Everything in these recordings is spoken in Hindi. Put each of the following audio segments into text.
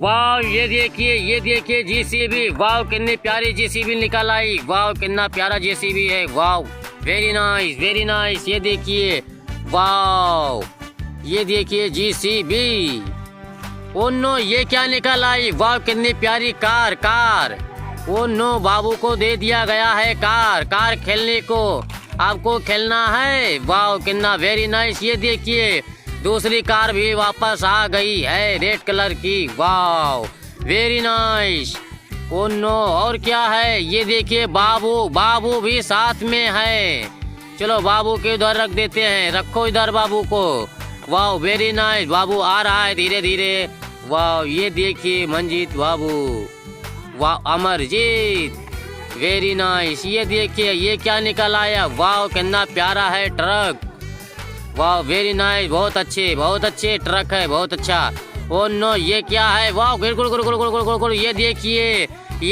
वाह ये देखिए जेसीबी। वाह कितनी प्यारी जेसीबी निकल आई। वाह कितना प्यारा जेसीबी है। वाह वेरी नाइस। ये देखिए वाह ये देखिए जेसीबी। ओ नो ये क्या निकल आई। वाह कितनी प्यारी कार। ओ नो बाबू को दे दिया गया है कार खेलने को। आपको खेलना है। वाह कितना वेरी नाइस। ये देखिए दूसरी कार भी वापस आ गई है रेड कलर की। वाह वेरी नाइस। ओ नो और क्या है। ये देखिए बाबू भी साथ में है। चलो बाबू के उधर रख देते हैं। रखो इधर बाबू को। वाह वेरी नाइस। बाबू आ रहा है धीरे धीरे। वाह ये देखिए मंजीत बाबू। वाह अमरजीत वेरी नाइस। ये देखिए ये क्या निकल आया। वाह कितना प्यारा है ट्रक। वाह वेरी नाइस। बहुत अच्छे ट्रक है बहुत अच्छा। ओ नो ये क्या है। वाह बिल्कुल ये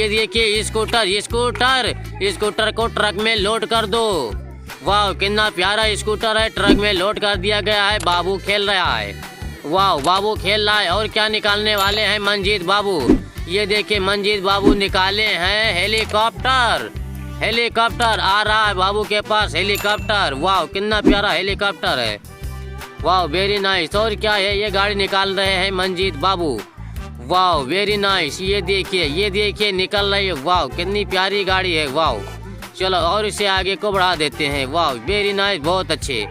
देखिए स्कूटर को ट्रक में लोड कर दो। वाह कितना प्यारा स्कूटर है। ट्रक में लोड कर दिया गया है। बाबू खेल रहा है। वाह बाबू खेल रहा है। और क्या निकालने वाले हैं मंजीत बाबू। ये देखिए मंजीत बाबू निकाले हैं हेलीकॉप्टर आ रहा है बाबू के पास हेलीकॉप्टर। वाह कितना प्यारा हेलीकॉप्टर है। वाह वेरी नाइस। और क्या है। ये गाड़ी निकाल रहे हैं मंजीत बाबू। वाह वेरी नाइस। ये देखिए निकल रही है। वाह कितनी प्यारी गाड़ी है। वाह चलो और इसे आगे को बढ़ा देते हैं। वाह वेरी नाइस बहुत अच्छे।